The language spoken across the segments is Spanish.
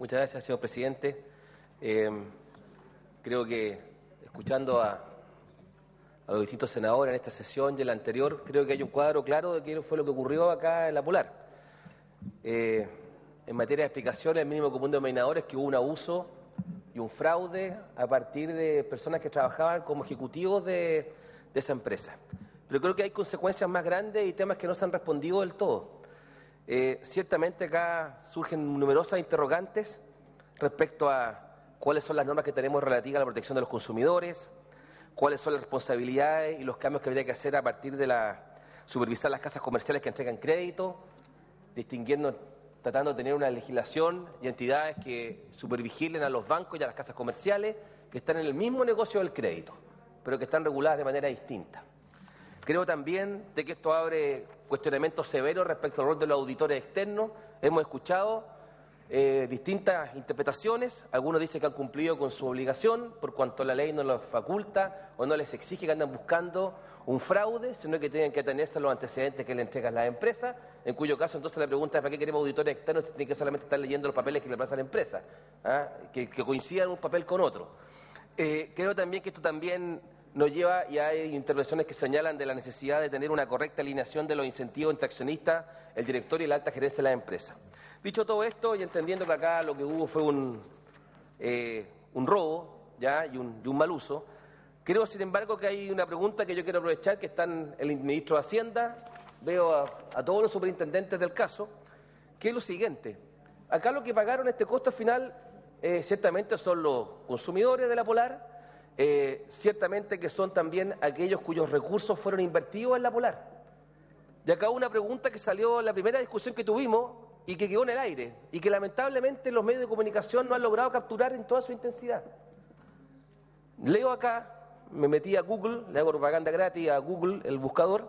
Muchas gracias, señor presidente. Creo que escuchando a los distintos senadores en esta sesión y en la anterior, creo que hay un cuadro claro de qué fue lo que ocurrió acá en La Polar. En materia de explicaciones, el mínimo común denominador es que hubo un abuso y un fraude a partir de personas que trabajaban como ejecutivos de esa empresa. Pero creo que hay consecuencias más grandes y temas que no se han respondido del todo. Ciertamente acá surgen numerosas interrogantes respecto a cuáles son las normas que tenemos relativas a la protección de los consumidores, cuáles son las responsabilidades y los cambios que habría que hacer a partir de supervisar las casas comerciales que entregan crédito, distinguiendo, tratando de tener una legislación y entidades que supervigilen a los bancos y a las casas comerciales que están en el mismo negocio del crédito, pero que están reguladas de manera distinta. Creo también de que esto abre cuestionamientos severos respecto al rol de los auditores externos. Hemos escuchado distintas interpretaciones. Algunos dicen que han cumplido con su obligación por cuanto la ley no los faculta o no les exige que anden buscando un fraude, sino que tienen que atenerse a los antecedentes que le entregan las empresas, en cuyo caso entonces la pregunta es ¿para qué queremos auditores externos si tienen que solamente estar leyendo los papeles que le pasa a la empresa? Que coincidan un papel con otro. Creo también que esto también nos lleva, y hay intervenciones que señalan de la necesidad de tener una correcta alineación de los incentivos entre accionistas, el directorio y la alta gerencia de la empresa. Dicho todo esto, y entendiendo que acá lo que hubo fue un robo ¿ya? y un mal uso, creo, sin embargo, que hay una pregunta que yo quiero aprovechar, que están el ministro de Hacienda, veo a todos los superintendentes del caso, que es lo siguiente. Acá lo que pagaron este costo final, ciertamente son los consumidores de La Polar, ciertamente que son también aquellos cuyos recursos fueron invertidos en La Polar. Y acá una pregunta que salió en la primera discusión que tuvimos y que quedó en el aire y que lamentablemente los medios de comunicación no han logrado capturar en toda su intensidad. Leo acá, me metí a Google, le hago propaganda gratis a Google, el buscador,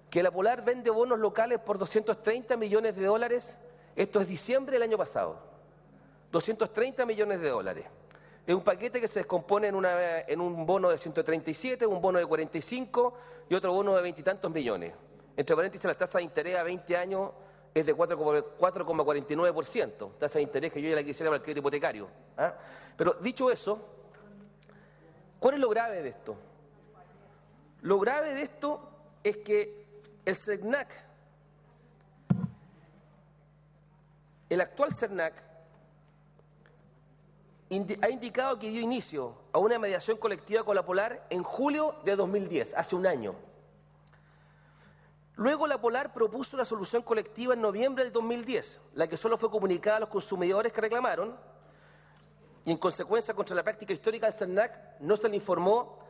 que La Polar vende bonos locales por 230 millones de dólares, esto es diciembre del año pasado, 230 millones de dólares. Es un paquete que se descompone en un bono de 137, un bono de 45 y otro bono de 20 y tantos millones. Entre paréntesis, la tasa de interés a 20 años es de 4,49%, tasa de interés que yo ya la quisiera para el crédito hipotecario. Pero dicho eso, ¿cuál es lo grave de esto? Lo grave de esto es que el CERNAC, el actual CERNAC, ha indicado que dio inicio a una mediación colectiva con La Polar en julio de 2010, hace un año. Luego La Polar propuso una solución colectiva en noviembre del 2010, la que solo fue comunicada a los consumidores que reclamaron y en consecuencia contra la práctica histórica del CERNAC no se le informó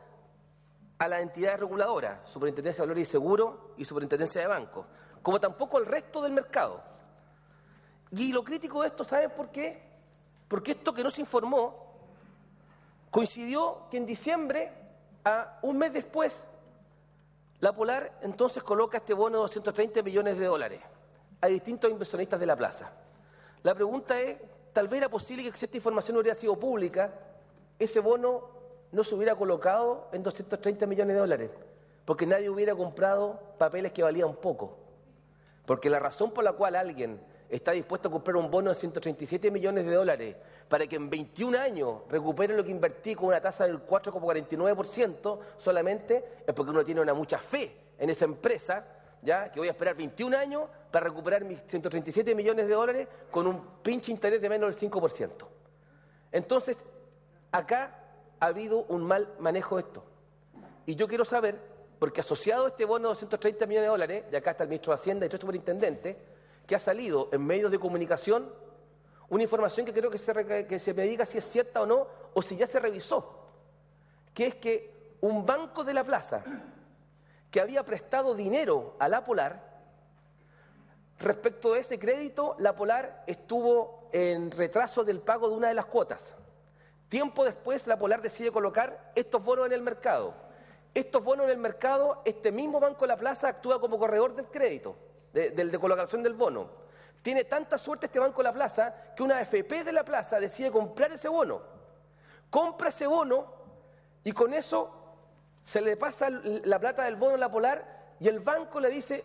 a las entidades reguladoras, Superintendencia de Valores y Seguros y Superintendencia de Bancos, como tampoco al resto del mercado. Y lo crítico de esto, ¿saben por qué? Porque esto que no se informó coincidió que en diciembre, a un mes después, La Polar entonces coloca este bono de 230 millones de dólares a distintos inversionistas de la plaza. La pregunta es, tal vez era posible que si esta información hubiera sido pública, ese bono no se hubiera colocado en 230 millones de dólares, porque nadie hubiera comprado papeles que valían poco. Porque la razón por la cual alguien está dispuesto a comprar un bono de 137 millones de dólares para que en 21 años recupere lo que invertí con una tasa del 4,49% solamente, es porque uno tiene una mucha fe en esa empresa, ¿ya? Que voy a esperar 21 años para recuperar mis 137 millones de dólares con un pinche interés de menos del 5%. Entonces, acá ha habido un mal manejo de esto. Y yo quiero saber, porque asociado a este bono de 230 millones de dólares, y acá está el ministro de Hacienda y el superintendente, que ha salido en medios de comunicación una información que creo que se me diga si es cierta o no, o si ya se revisó, que es que un banco de la plaza que había prestado dinero a La Polar, respecto de ese crédito, La Polar estuvo en retraso del pago de una de las cuotas. Tiempo después, La Polar decide colocar estos bonos en el mercado. Estos bonos en el mercado, este mismo Banco de la Plaza actúa como corredor del crédito, de colocación del bono. Tiene tanta suerte este Banco de la Plaza que una AFP de la Plaza decide comprar ese bono. Compra ese bono y con eso se le pasa la plata del bono a La Polar y el banco le dice,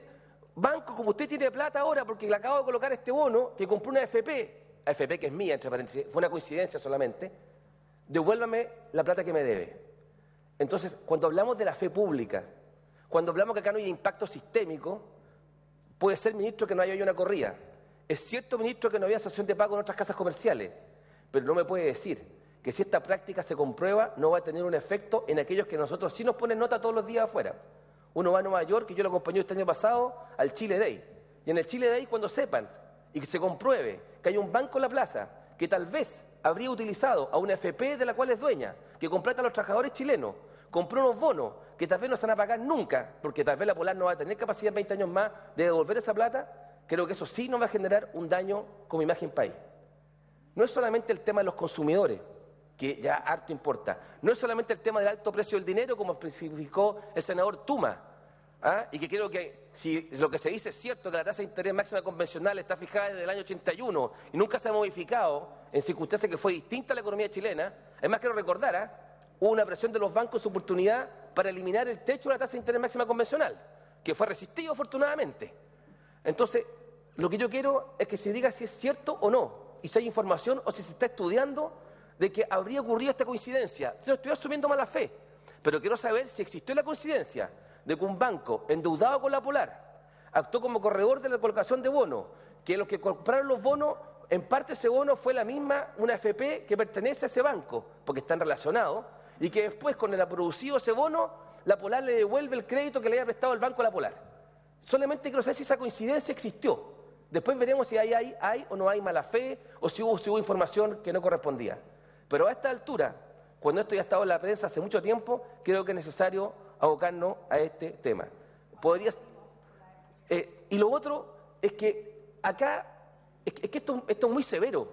banco, como usted tiene plata ahora porque le acabo de colocar este bono que compró una AFP AFP que es mía, entre paréntesis, fue una coincidencia solamente, devuélvame la plata que me debe. Entonces, cuando hablamos de la fe pública, cuando hablamos que acá no hay impacto sistémico, puede ser, ministro, que no haya una corrida. Es cierto, ministro, que no había sanción de pago en otras casas comerciales, pero no me puede decir que si esta práctica se comprueba no va a tener un efecto en aquellos que nosotros sí nos ponen nota todos los días afuera. Uno va a Nueva York, que yo lo acompañé este año pasado, al Chile Day. Y en el Chile Day, cuando sepan y que se compruebe que hay un banco en la plaza que tal vez habría utilizado a una AFP de la cual es dueña, que completa a los trabajadores chilenos, compró unos bonos que tal vez no se van a pagar nunca, porque tal vez la Polar no va a tener capacidad en 20 años más de devolver esa plata, creo que eso sí nos va a generar un daño como imagen país. No es solamente el tema de los consumidores, que ya harto importa. No es solamente el tema del alto precio del dinero, como especificó el senador Tuma, y que creo que si lo que se dice es cierto, que la tasa de interés máxima convencional está fijada desde el año 81 y nunca se ha modificado en circunstancias que fue distinta a la economía chilena. Además, quiero recordar, hubo una presión de los bancos en su oportunidad para eliminar el techo de la tasa de interés máxima convencional, que fue resistido afortunadamente. Entonces, lo que yo quiero es que se diga si es cierto o no, y si hay información o si se está estudiando de que habría ocurrido esta coincidencia. Yo estoy asumiendo mala fe, pero quiero saber si existió la coincidencia de que un banco endeudado con la Polar actuó como corredor de la colocación de bonos, que los que compraron los bonos, en parte ese bono fue la misma, una AFP que pertenece a ese banco, porque están relacionados, y que después, con el producido ese bono, la Polar le devuelve el crédito que le había prestado el banco a la Polar. Solamente quiero saber si esa coincidencia existió. Después veremos si hay o no hay mala fe, o si hubo información que no correspondía. Pero a esta altura, cuando esto ya ha estado en la prensa hace mucho tiempo, creo que es necesario abocarnos a este tema. Y lo otro es que acá, es que esto es muy severo,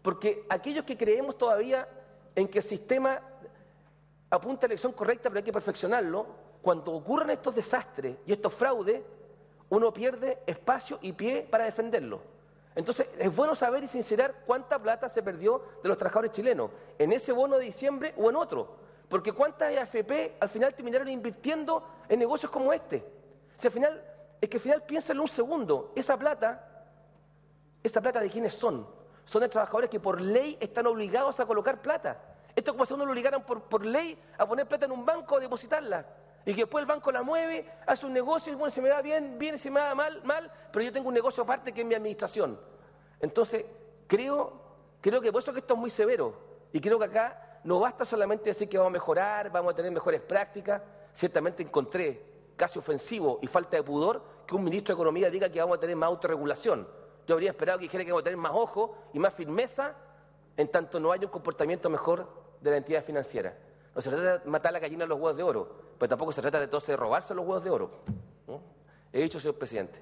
porque aquellos que creemos todavía en que el sistema apunta a la elección correcta, pero hay que perfeccionarlo, cuando ocurren estos desastres y estos fraudes, uno pierde espacio y pie para defenderlo. Entonces, es bueno saber y sincerar cuánta plata se perdió de los trabajadores chilenos, en ese bono de diciembre o en otro. Porque cuántas AFP al final terminaron invirtiendo en negocios como este. Si al final, es que al final piénsenlo un segundo, esa plata ¿de quiénes son? Son de trabajadores que por ley están obligados a colocar plata. Esto es como si a uno lo obligaran por ley a poner plata en un banco o depositarla. Y que después el banco la mueve, hace un negocio y bueno, si me va bien, bien, si me va mal, mal, pero yo tengo un negocio aparte que es mi administración. Entonces, creo que por eso que esto es muy severo. Y creo que acá no basta solamente decir que vamos a mejorar, vamos a tener mejores prácticas. Ciertamente encontré casi ofensivo y falta de pudor que un ministro de Economía diga que vamos a tener más autorregulación. Yo habría esperado que dijera que vamos a tener más ojo y más firmeza en tanto no haya un comportamiento mejor de la entidad financiera. No se trata de matar a la gallina los huevos de oro, pero tampoco se trata de robarse los huevos de oro. ¿No? He dicho, señor presidente.